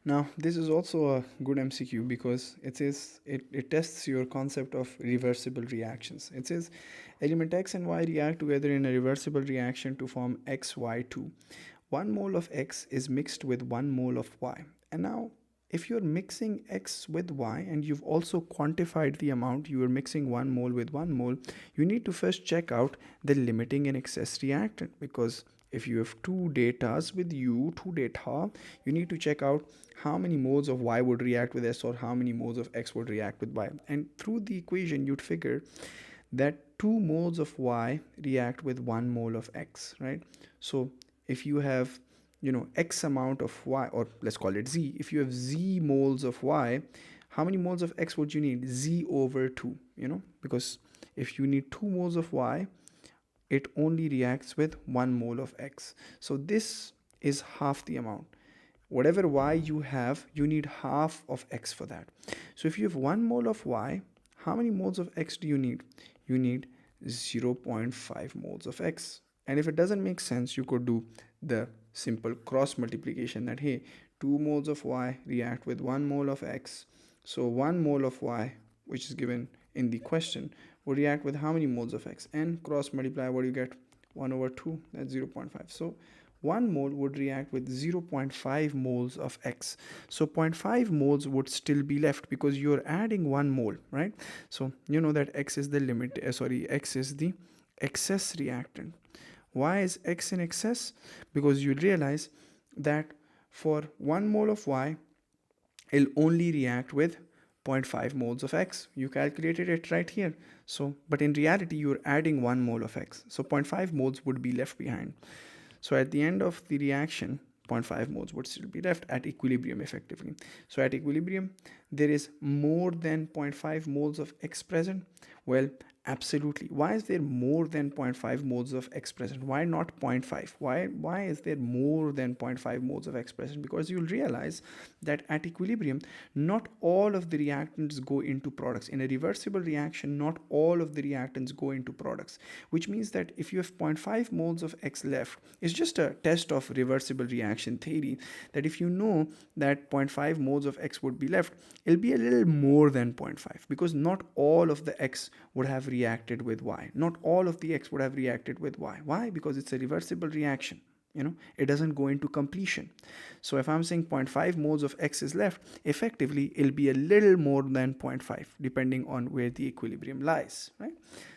Now, this is also a good MCQ because it tests your concept of reversible reactions. It says element X and Y react together in a reversible reaction to form XY2. 1 mole of X is mixed with 1 mole of Y. And now, if you're mixing X with Y and you've also quantified the amount, you are mixing 1 mole with 1 mole, you need to first check out the limiting and excess reactant, because if you have two data, you need to check out how many moles of Y would react with S or how many moles of X would react with Y. And through the equation, you'd figure that 2 moles of Y react with 1 mole of X, right? So if you have, X amount of Y, or let's call it Z, if you have Z moles of Y, how many moles of X would you need? Z over 2, because if you need 2 moles of Y, it only reacts with 1 mole of X. So this is half the amount. Whatever Y you have, you need half of X for that. So if you have 1 mole of Y, how many moles of X do you need? You need 0.5 moles of X. And if it doesn't make sense, you could do the simple cross multiplication that, hey, 2 moles of Y react with 1 mole of X. So 1 mole of Y, which is given in the question, will react with how many moles of X? And cross multiply, what do you get? 1 over 2, that's 0.5. So 1 mole would react with 0.5 moles of X. So 0.5 moles would still be left because you're adding 1 mole, right? So you know that X is the limit, X is the excess reactant. Why is X in excess? Because you realize that for 1 mole of Y, it'll only react with 0.5 moles of X. You calculated it right here. So, but in reality, you're adding 1 mole of X. So 0.5 moles would be left behind. So at the end of the reaction, 0.5 moles would still be left at equilibrium effectively. So at equilibrium, there is more than 0.5 moles of X present. Well, absolutely. Why is there more than 0.5 moles of X present? Why not 0.5? Why is there more than 0.5 moles of X present? Because you'll realize that at equilibrium, not all of the reactants go into products. In a reversible reaction, not all of the reactants go into products, which means that if you have 0.5 moles of X left, it's just a test of reversible reaction theory, that if you know that 0.5 moles of X would be left, it'll be a little more than 0.5, because not all of the X would have reacted with Y. Not all of the X would have reacted with Y. Why? Because it's a reversible reaction. It doesn't go into completion. So if I'm saying 0.5 moles of X is left, effectively it'll be a little more than 0.5 depending on where the equilibrium lies, right?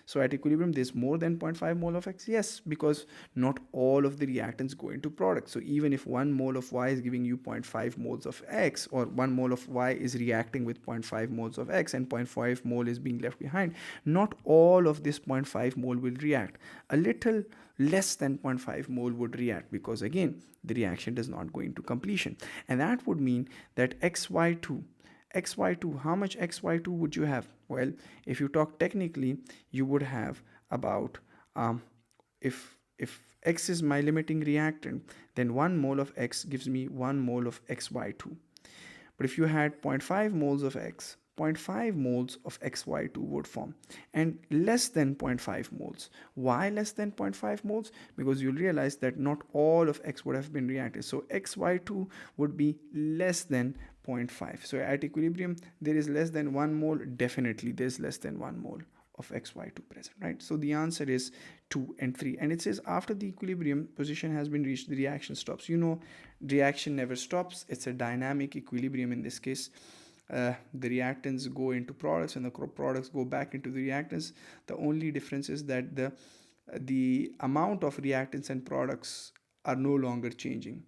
So at equilibrium, there's more than 0.5 mole of X. Yes, because not all of the reactants go into products. So even if 1 mole of Y is giving you 0.5 moles of X, or 1 mole of Y is reacting with 0.5 moles of X and 0.5 mole is being left behind, not all of this 0.5 mole will react. A little less than 0.5 mole would react, because again, the reaction does not go into completion. And that would mean that XY2, how much XY2 would you have? Well, if you talk technically, you would have about, if X is my limiting reactant, then 1 mole of X gives me 1 mole of XY2. But if you had 0.5 moles of X, 0.5 moles of XY2 would form, and less than 0.5 moles. Why less than 0.5 moles? Because you'll realize that not all of X would have been reacted. So XY2 would be less than 0.5. So at equilibrium, there is less than 1 mole. Definitely there's less than 1 mole of XY2 present, right? So the answer is 2 and 3. And it says after the equilibrium position has been reached, the reaction stops. Reaction never stops. It's a dynamic equilibrium in this case. The reactants go into products and the products go back into the reactants. The only difference is that the amount of reactants and products are no longer changing.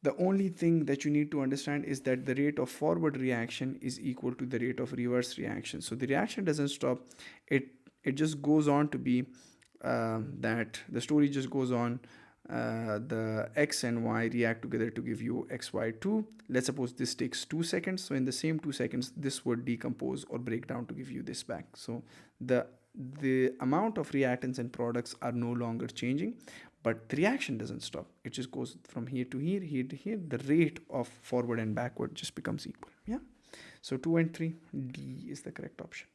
The only thing that you need to understand is that the rate of forward reaction is equal to the rate of reverse reaction. So the reaction doesn't stop. It just goes on to be that the story just goes on. The X and Y react together to give you XY2. Let's suppose this takes 2 seconds. So in the same 2 seconds, this would decompose or break down to give you this back. So the amount of reactants and products are no longer changing, but the reaction doesn't stop. It just goes from here to here, here to here. The rate of forward and backward just becomes equal. Yeah. So 2 and 3, D is the correct option.